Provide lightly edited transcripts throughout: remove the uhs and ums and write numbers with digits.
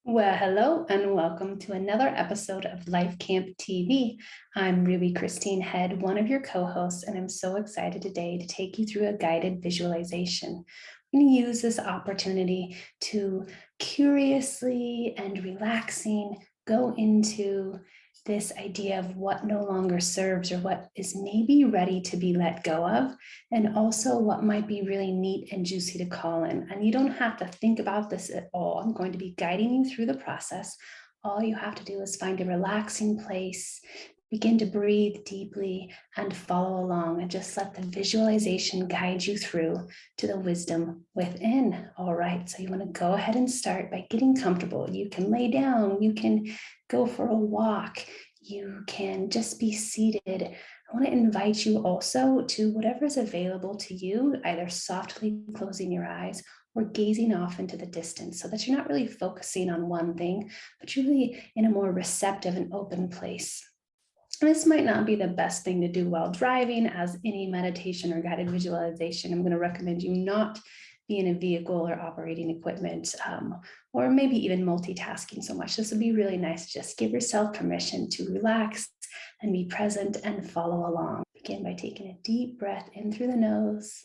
Well, hello and welcome to another episode of Life Camp TV. I'm Ruby Christine Head, one of your co-hosts, and I'm so excited today to take you through a guided visualization. I'm going to use this opportunity to curiously and relaxing go into this idea of what no longer serves or what is maybe ready to be let go of, and also what might be really neat and juicy to call in. And you don't have to think about this at all. I'm going to be guiding you through the process. All you have to do is find a relaxing place, begin to breathe deeply, and follow along, and just let the visualization guide you through to the wisdom within. All right, so you want to go ahead and start by getting comfortable. You can lay down, you can go for a walk, you can just be seated. I want to invite you also to whatever is available to you, either softly closing your eyes or gazing off into the distance so that you're not really focusing on one thing, but you're really in a more receptive and open place. And this might not be the best thing to do while driving, as any meditation or guided visualization. I'm going to recommend you not be in a vehicle or operating equipment, or maybe even multitasking so much. This would be really nice. Just give yourself permission to relax and be present and follow along. Begin by taking a deep breath in through the nose,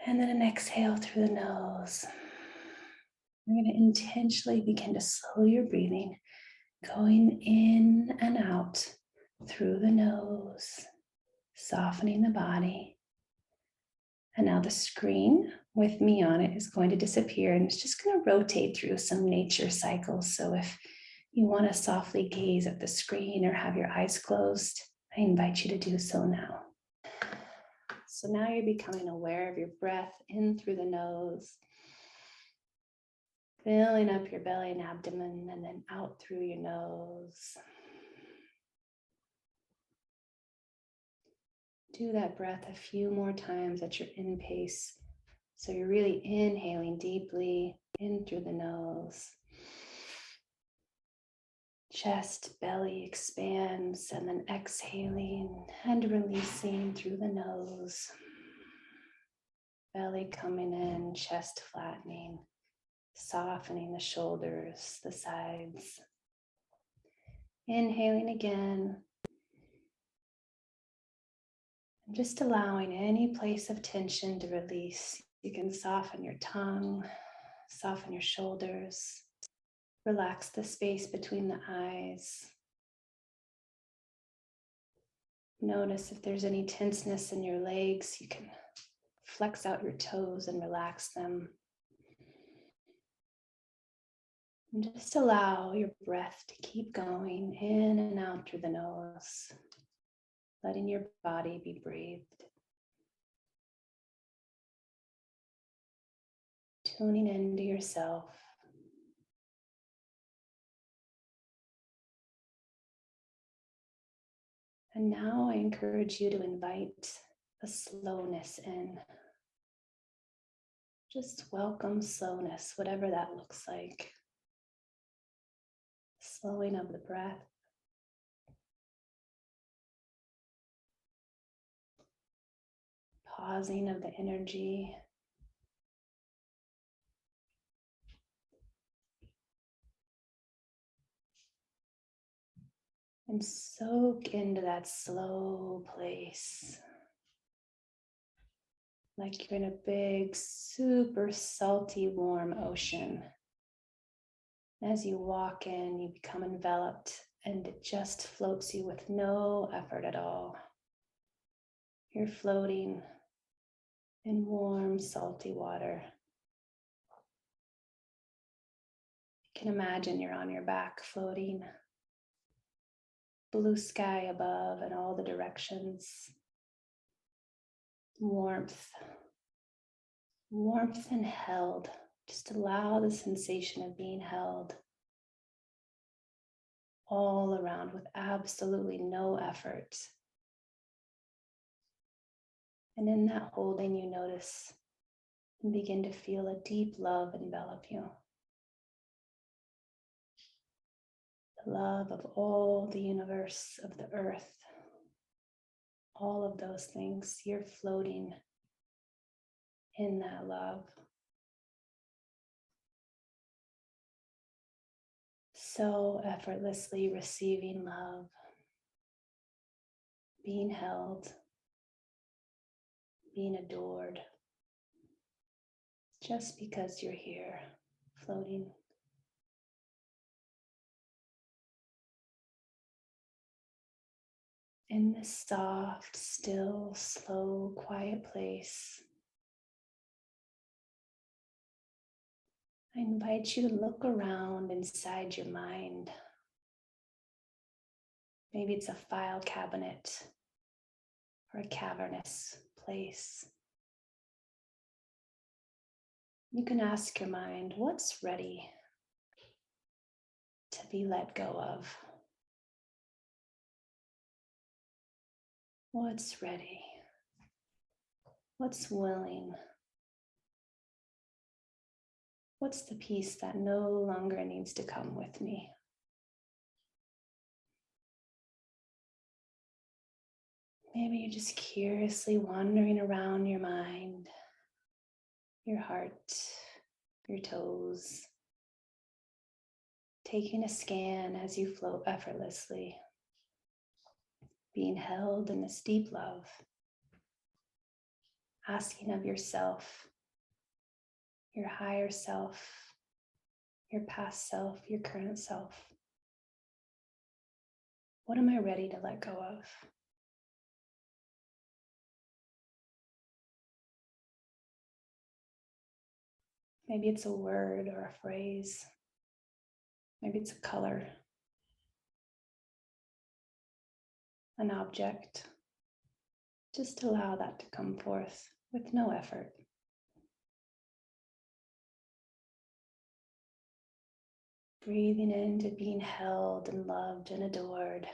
and then an exhale through the nose. You're going to intentionally begin to slow your breathing, going in and out through the nose, softening the body. And now the screen with me on it is going to disappear, and it's just going to rotate through some nature cycles. So if you want to softly gaze at the screen or have your eyes closed, I invite you to do so now. So now you're becoming aware of your breath in through the nose, filling up your belly and abdomen, and then out through your nose. Do that breath a few more times at your in pace. So you're really inhaling deeply in through the nose. Chest, belly expands, and then exhaling and releasing through the nose. Belly coming in, chest flattening, softening the shoulders, the sides. Inhaling again. And just allowing any place of tension to release. You can soften your tongue, soften your shoulders, relax the space between the eyes. Notice if there's any tenseness in your legs, you can flex out your toes and relax them. And just allow your breath to keep going in and out through the nose, letting your body be breathed. Tuning into yourself. And now I encourage you to invite a slowness in. Just welcome slowness, whatever that looks like. Slowing of the breath. Pausing of the energy. And soak into that slow place. Like you're in a big, super salty, warm ocean. As you walk in, you become enveloped, and it just floats you with no effort at all. You're floating in warm, salty water. You can imagine you're on your back floating. Blue sky above in all the directions. Warmth. Warmth and held. Just allow the sensation of being held all around with absolutely no effort. And in that holding, you notice and begin to feel a deep love envelop you. The love of all the universe, of the earth, all of those things. You're floating in that love. So effortlessly receiving love, being held, being adored, just because you're here, floating. In this soft, still, slow, quiet place, I invite you to look around inside your mind. Maybe it's a file cabinet or a cavernous place. You can ask your mind, what's ready to be let go of? What's ready? What's willing? What's the piece that no longer needs to come with me? Maybe you're just curiously wandering around your mind, your heart, your toes, taking a scan as you float effortlessly, being held in this deep love, asking of yourself, your higher self, your past self, your current self, what am I ready to let go of? Maybe it's a word or a phrase. Maybe it's a color, an object. Just allow that to come forth with no effort. Breathing into being held and loved and adored.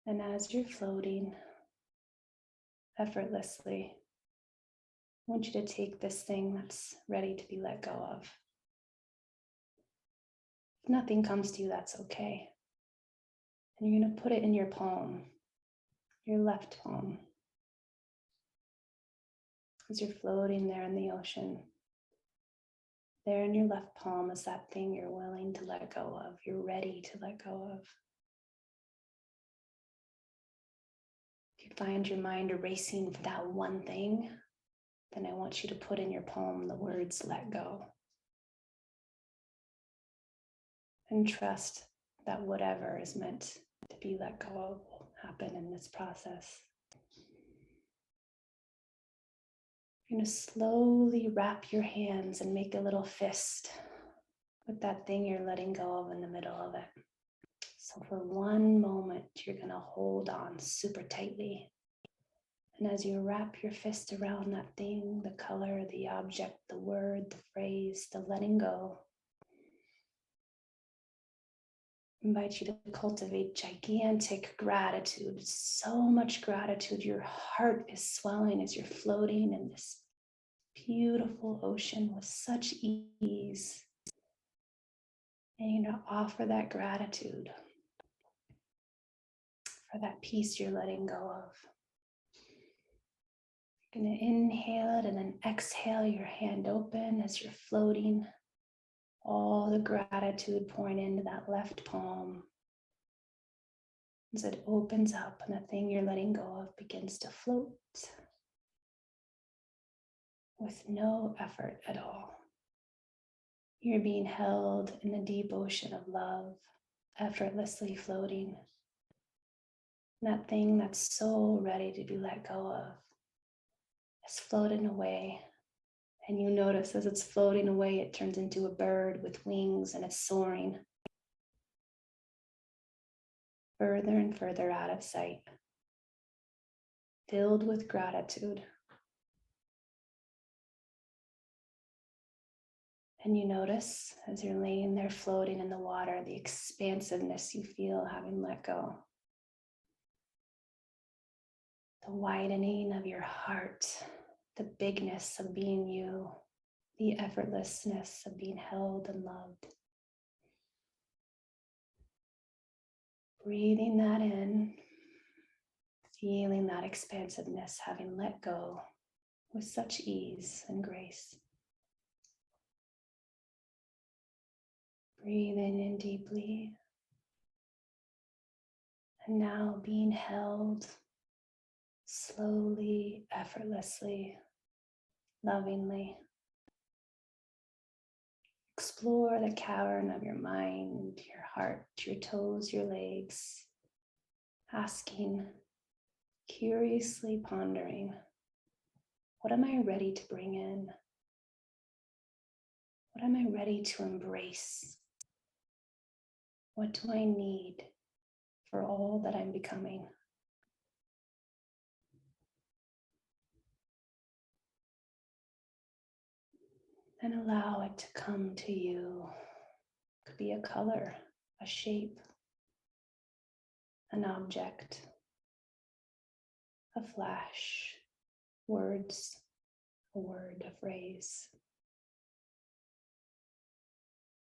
And as you're floating effortlessly, I want you to take this thing that's ready to be let go of. If nothing comes to you, that's okay. And you're going to put it in your palm, your left palm. As you're floating there in the ocean, there in your left palm is that thing you're willing to let go of, you're ready to let go of. If you find your mind erasing for that one thing, then I want you to put in your palm the words let go. And trust that whatever is meant to be let go of will happen in this process. You're going to slowly wrap your hands and make a little fist with that thing you're letting go of in the middle of it. So for one moment, you're going to hold on super tightly. And as you wrap your fist around that thing, the color, the object, the word, the phrase, the letting go, I invite you to cultivate gigantic gratitude, so much gratitude. Your heart is swelling as you're floating in this beautiful ocean with such ease. And you're going to offer that gratitude for that peace you're letting go of. You're going to inhale it and then exhale your hand open as you're floating. All the gratitude pouring into that left palm. As it opens up and the thing you're letting go of begins to float with no effort at all. You're being held in the deep ocean of love, effortlessly floating. That thing that's so ready to be let go of is floating away. And you notice as it's floating away, it turns into a bird with wings and it's soaring further and further out of sight, filled with gratitude. And you notice as you're laying there floating in the water, the expansiveness you feel having let go. The widening of your heart, the bigness of being you, the effortlessness of being held and loved. Breathing that in, feeling that expansiveness having let go with such ease and grace. Breathing in deeply. And now being held slowly, effortlessly, lovingly. Explore the cavern of your mind, your heart, your toes, your legs, asking, curiously pondering, what am I ready to bring in? What am I ready to embrace? What do I need for all that I'm becoming? And allow it to come to you. It could be a color, a shape, an object, a flash, words, a word, a phrase.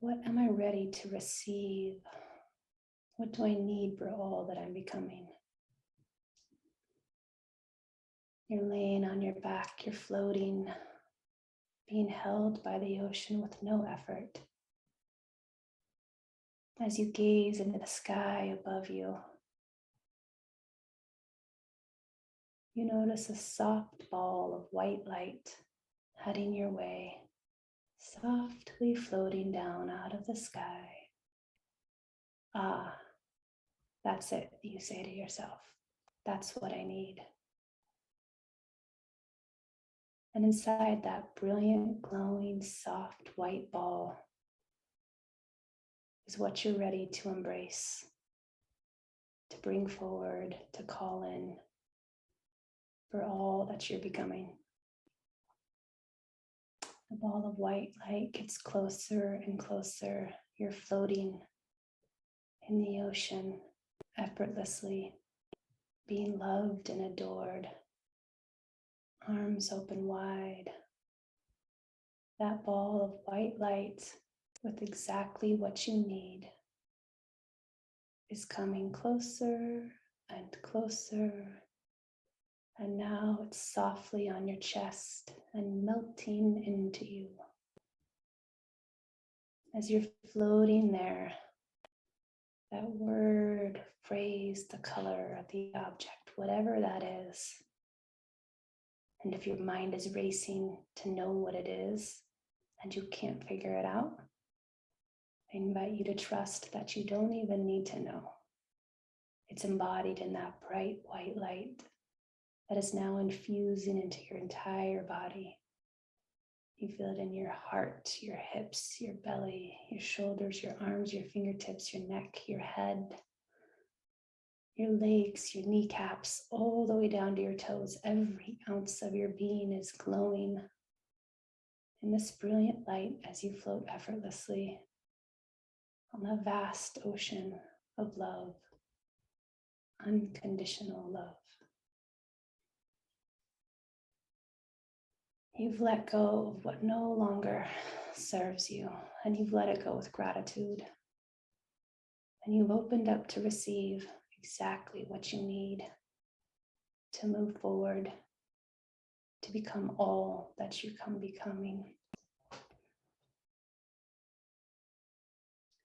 What am I ready to receive? What do I need for all that I'm becoming? You're laying on your back, you're floating, being held by the ocean with no effort. As you gaze into the sky above you, you notice a soft ball of white light heading your way, softly floating down out of the sky. Ah, that's it, you say to yourself. That's what I need. And inside that brilliant, glowing, soft white ball is what you're ready to embrace, to bring forward, to call in for all that you're becoming. The ball of white light gets closer and closer. You're floating in the ocean effortlessly, being loved and adored, arms open wide. That ball of white light with exactly what you need is coming closer and closer. And now it's softly on your chest and melting into you. As you're floating there, that word, phrase, the color of the object, whatever that is. And if your mind is racing to know what it is and you can't figure it out, I invite you to trust that you don't even need to know. It's embodied in that bright white light that is now infusing into your entire body. You feel it in your heart, your hips, your belly, your shoulders, your arms, your fingertips, your neck, your head, your legs, your kneecaps, all the way down to your toes. Every ounce of your being is glowing in this brilliant light as you float effortlessly on the vast ocean of love, unconditional love. You've let go of what no longer serves you, and you've let it go with gratitude. And you've opened up to receive exactly what you need to move forward, to become all that you come becoming.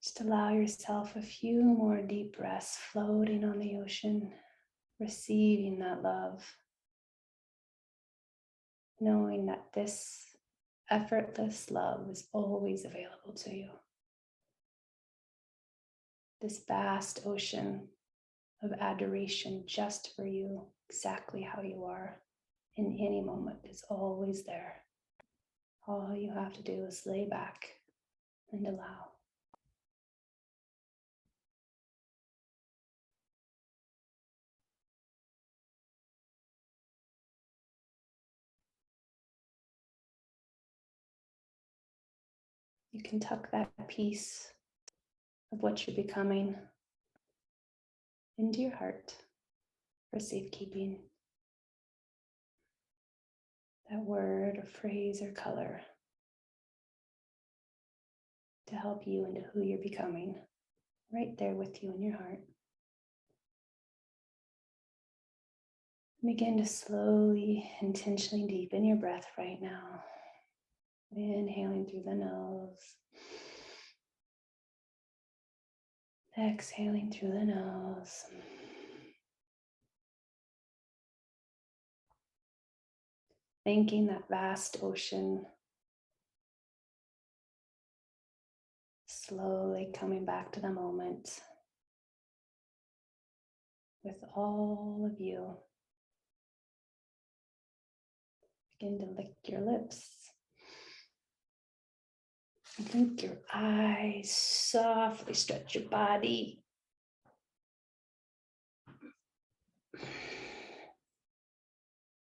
Just allow yourself a few more deep breaths, floating on the ocean, receiving that love, knowing that this effortless love is always available to you. This vast ocean of adoration just for you, exactly how you are, in any moment is always there. All you have to do is lay back and allow. You can tuck that piece of what you're becoming into your heart for safekeeping. That word or phrase or color to help you into who you're becoming, right there with you in your heart. Begin to slowly, intentionally deepen your breath right now. Inhaling through the nose Exhaling through the nose. Thanking that vast ocean. Slowly coming back to the moment with all of you. Begin to lick your lips. Blink your eyes. Softly stretch your body.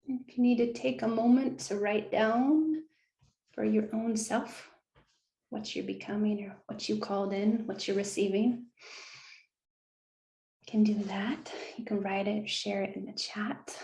If you need to take a moment to write down for your own self what you're becoming or what you called in, what you're receiving, you can do that. You can write it, share it in the chat.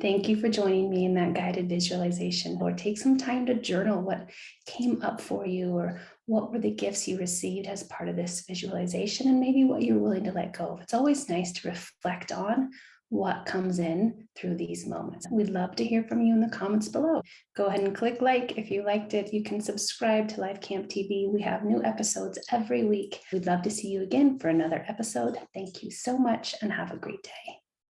Thank you for joining me in that guided visualization. Or take some time to journal what came up for you, or what were the gifts you received as part of this visualization, and maybe what you're willing to let go of. It's always nice to reflect on what comes in through these moments. We'd love to hear from you in the comments below. Go ahead and click like if you liked it. You can subscribe to Life Camp TV. We have new episodes every week. We'd love to see you again for another episode. Thank you so much and have a great day.